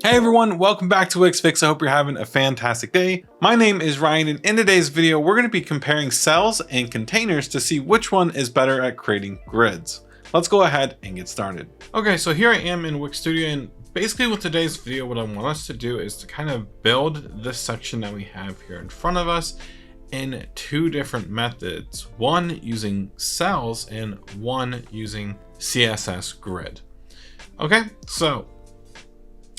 Hey everyone, welcome back to Wix Fix. I hope you're having a fantastic day. My name is Ryan, and in today's video, we're going to be comparing cells and containers to see which one is better at creating grids. Let's go ahead and get started. Okay, so here I am in Wix Studio, and basically with today's video, what I want us to do is to kind of build this section that we have here in front of us in two different methods, one using cells and one using CSS grid. Okay,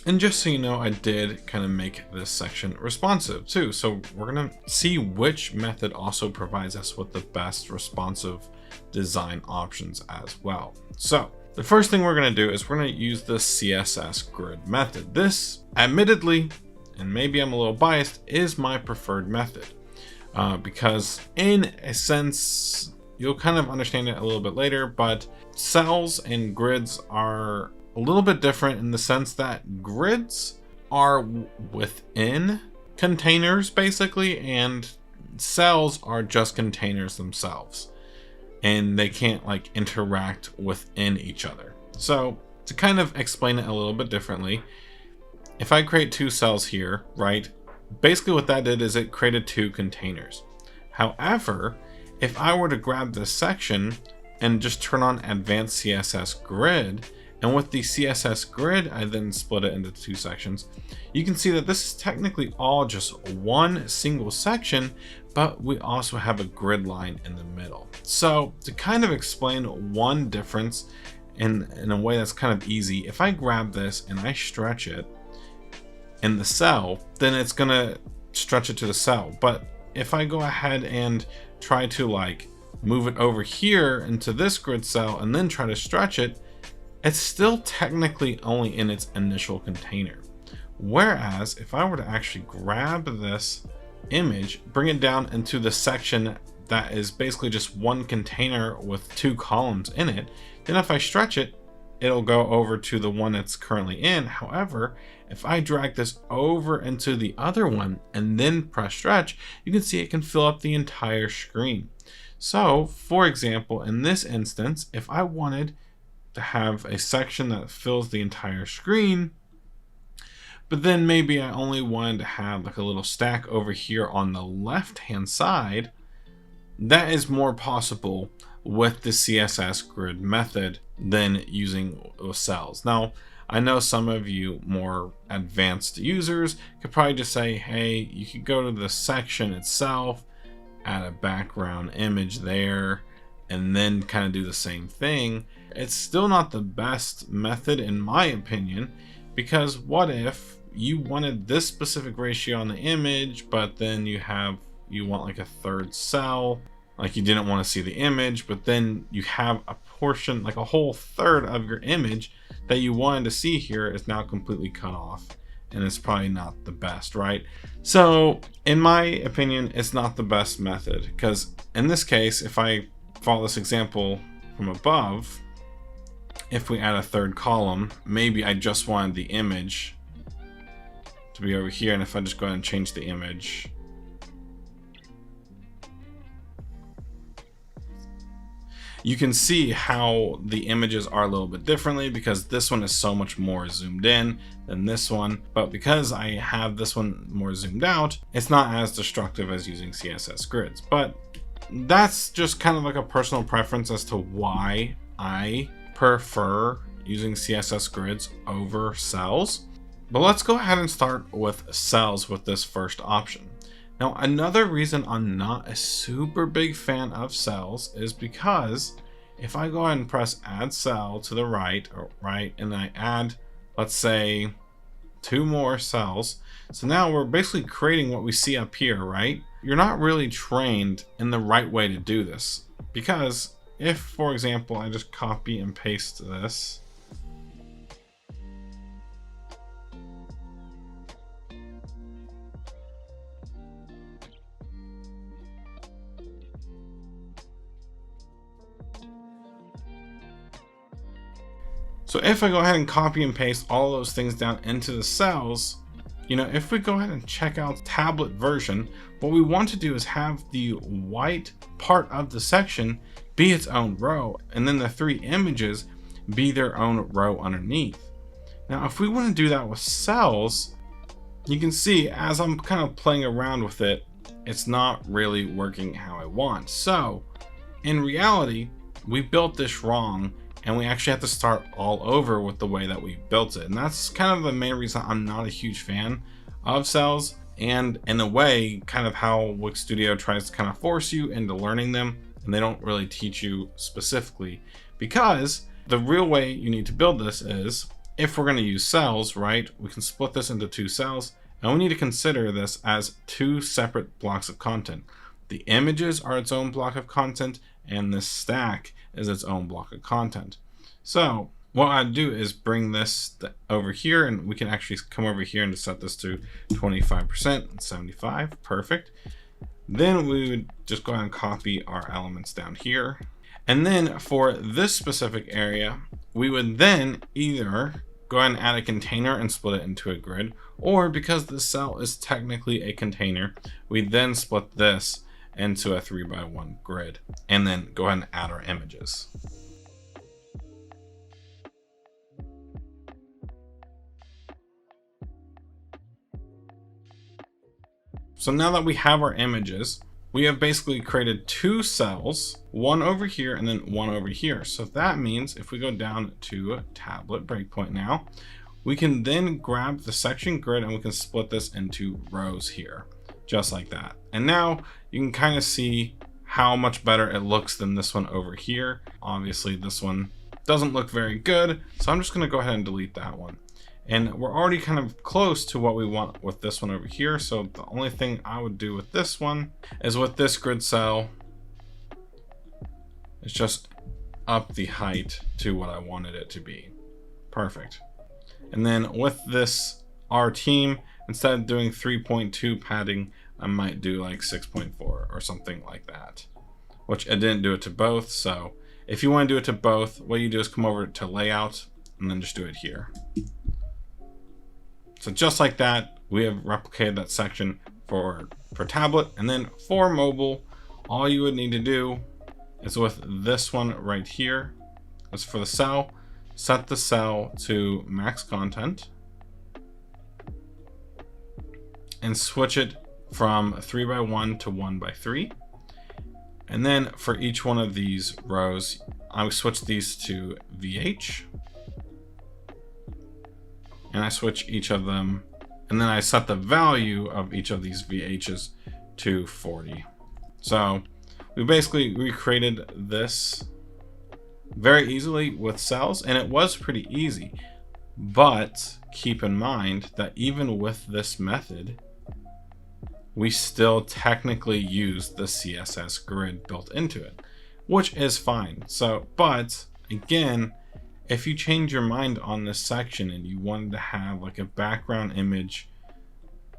and just so you know, I did kind of make this section responsive too. So we're gonna see which method also provides us with the best responsive design options as well. So the first thing we're gonna do is we're gonna use the CSS grid method. This, admittedly, and maybe I'm a little biased, is my preferred method because in a sense, you'll kind of understand it a little bit later, but cells and grids are a little bit different in the sense that grids are within containers basically, and cells are just containers themselves, and they can't like interact within each other. So to kind of explain it a little bit differently, if I create two cells here, right, basically what that did is it created two containers. However, if I were to grab this section and just turn on advanced CSS grid, and with the CSS grid, I then split it into two sections. You can see that this is technically all just one single section, but we also have a grid line in the middle. So to kind of explain one difference in a way that's kind of easy, if I grab this and I stretch it in the cell, then it's gonna stretch it to the cell. But if I go ahead and try to like move it over here into this grid cell and then try to stretch it, it's still technically only in its initial container. Whereas if I were to actually grab this image, bring it down into the section that is basically just one container with two columns in it, then if I stretch it, it'll go over to the one it's currently in. However, if I drag this over into the other one and then press stretch, you can see it can fill up the entire screen. So for example, in this instance, if I wanted to have a section that fills the entire screen, but then maybe I only wanted to have like a little stack over here on the left hand side, that is more possible with the CSS grid method than using cells. Now, I know some of you more advanced users could probably just say, hey, you could go to the section itself, add a background image there, and then kind of do the same thing. It's still not the best method in my opinion, because what if you wanted this specific ratio on the image, but then you want like a third cell, like you didn't want to see the image, but then you have a portion, like a whole third of your image that you wanted to see here is now completely cut off, and it's probably not the best, right? So in my opinion, it's not the best method, because in this case, if I follow this example from above, if we add a third column, maybe I just wanted the image to be over here, and if I just go ahead and change the image, you can see how the images are a little bit differently, because this one is so much more zoomed in than this one. But because I have this one more zoomed out, it's not as destructive as using CSS grids. But that's just kind of like a personal preference as to why I prefer using CSS grids over cells. But let's go ahead and start with cells with this first option. Now, another reason I'm not a super big fan of cells is because if I go ahead and press add cell to the right, and I add, let's say, two more cells. So now we're basically creating what we see up here, right? You're not really trained in the right way to do this, because if, for example, I just copy and paste this, so if I go ahead and copy and paste all those things down into the cells, you know, if we go ahead and check out tablet version, what we want to do is have the white part of the section be its own row, and then the three images be their own row underneath. Now, if we want to do that with cells, you can see as I'm kind of playing around with it, it's not really working how I want. So in reality, we built this wrong and we actually have to start all over with the way that we built it. And that's kind of the main reason I'm not a huge fan of cells, and in a way, kind of how Wix Studio tries to kind of force you into learning them, and they don't really teach you specifically, because the real way you need to build this is, if we're going to use cells, right, we can split this into 2 cells, and we need to consider this as 2 separate blocks of content. The images are its own block of content, and this stack is its own block of content. So what I'd do is bring this over here, and we can actually come over here and just set this to 25% and 75. Perfect. Then we would just go ahead and copy our elements down here. And then for this specific area, we would then either go ahead and add a container and split it into a grid, or because the cell is technically a container, we then split this into a 3x1 grid, and then go ahead and add our images. So now that we have our images, we have basically created 2 cells, one over here and then one over here. So that means if we go down to tablet breakpoint now, we can then grab the section grid and we can split this into rows here, just like that. And now you can kind of see how much better it looks than this one over here. Obviously this one doesn't look very good, so I'm just going to go ahead and delete that one. And we're already kind of close to what we want with this one over here. So the only thing I would do with this one is, with this grid cell, is just up the height to what I wanted it to be. Perfect. And then with this our team, instead of doing 3.2 padding, I might do like 6.4 or something like that, which I didn't do it to both. So if you want to do it to both, what you do is come over to layout and then just do it here. So just like that, we have replicated that section for tablet. And then for mobile, all you would need to do is with this one right here, is for the cell, set the cell to max content and switch it from 3x1 to 1x3. And then for each one of these rows, I would switch these to VH. And I switch each of them, and then I set the value of each of these VHs to 40. So we basically recreated this very easily with cells, and it was pretty easy. But keep in mind that even with this method, we still technically use the CSS grid built into it, which is fine. So, but again, if you change your mind on this section and you wanted to have like a background image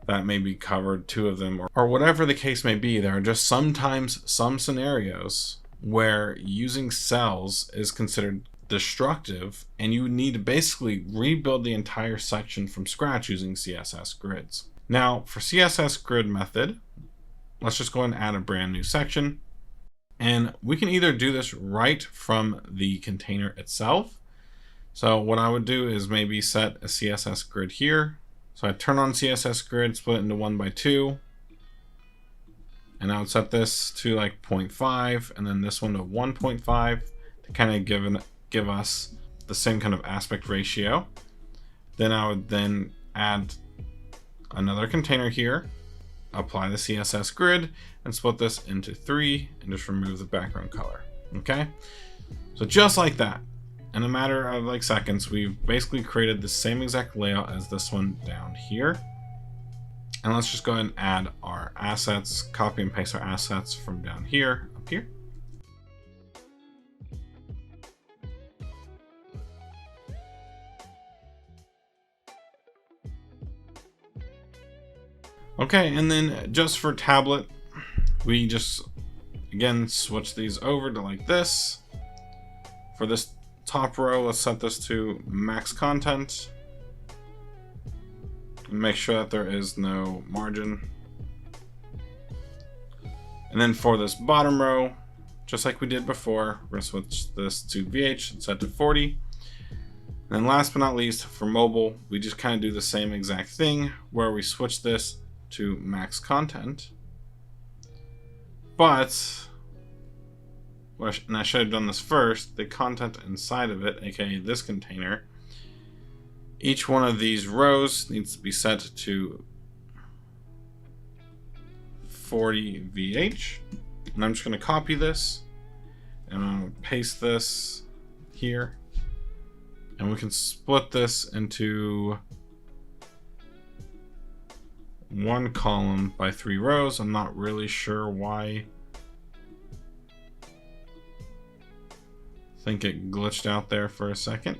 that maybe covered 2 of them, or whatever the case may be, there are just sometimes some scenarios where using cells is considered destructive and you need to basically rebuild the entire section from scratch using CSS grids. Now for CSS grid method, let's just go ahead and add a brand new section, and we can either do this right from the container itself. So what I would do is maybe set a CSS grid here. So I turn on CSS grid, split it into 1x2. And I would set this to like 0.5 and then this one to 1.5 to kind of give us the same kind of aspect ratio. Then I would then add another container here, apply the CSS grid and split this into 3 and just remove the background color. Okay. So just like that, in a matter of like seconds, we've basically created the same exact layout as this one down here. And let's just go ahead and add our assets, copy and paste our assets from down here up here. Okay, and then just for tablet, we just again switch these over to like this. For this top row, let's set this to max content. Make sure that there is no margin. And then for this bottom row, just like we did before, we're gonna switch this to VH and set to 40. And then last but not least, for mobile, we just kind of do the same exact thing where we switch this to max content. But, and I should have done this first, the content inside of it, aka this container, each one of these rows needs to be set to 40 VH. And I'm just going to copy this and I'm going to paste this here. And we can split this into one column by 3 rows. I'm not really sure why. I think it glitched out there for a second.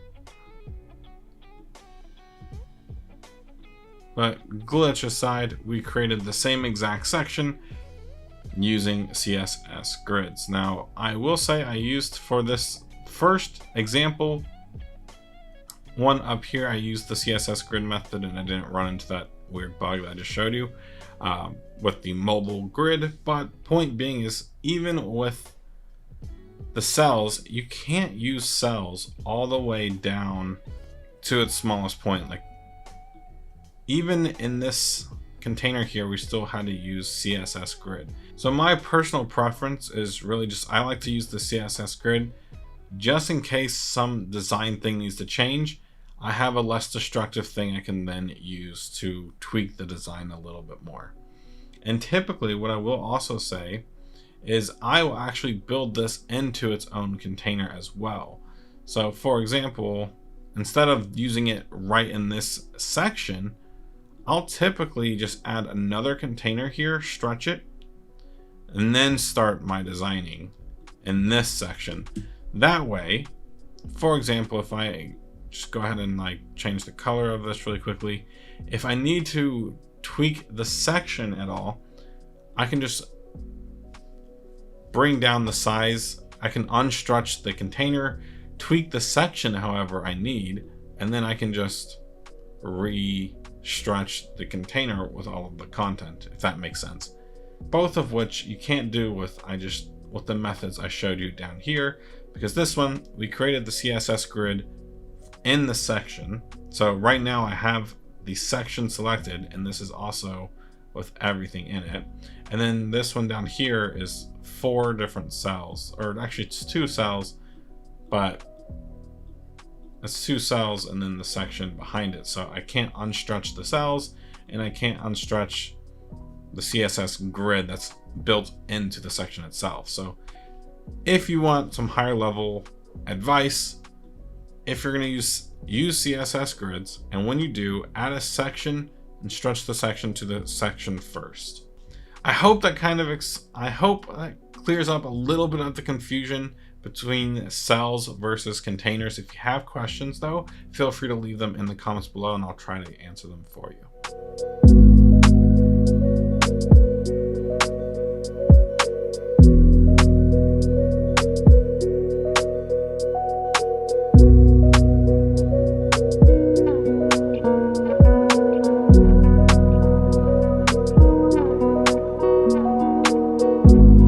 But glitch aside, we created the same exact section using CSS grids. Now, I will say I used for this first example one up here, I used the CSS grid method and I didn't run into that weird bug that I just showed you with the mobile grid. But point being is, even with the cells, you can't use cells all the way down to its smallest point. Like, even in this container here, we still had to use CSS grid. So my personal preference is really just, I like to use the CSS grid just in case some design thing needs to change. I have a less destructive thing I can then use to tweak the design a little bit more. And typically what I will also say is I will actually build this into its own container as well. So for example, instead of using it right in this section, I'll typically just add another container here, stretch it, and then start my designing in this section. That way, for example, if I just go ahead and like change the color of this really quickly, if I need to tweak the section at all, I can just bring down the size. I can unstretch the container, tweak the section however I need, and then I can just re-stretch the container with all of the content, if that makes sense. Both of which you can't do with the methods I showed you down here, because this one, we created the CSS grid in the section. So right now I have the section selected, and this is also with everything in it. And then this one down here is 4 different cells, or actually it's 2 cells, but it's 2 cells and then the section behind it. So I can't unstretch the cells and I can't unstretch the CSS grid that's built into the section itself. So if you want some higher level advice, if you're going to use CSS grids, and when you do, add a section and stretch the section to the section first. I hope that clears up a little bit of the confusion between cells versus containers. If you have questions though, feel free to leave them in the comments below and I'll try to answer them for you.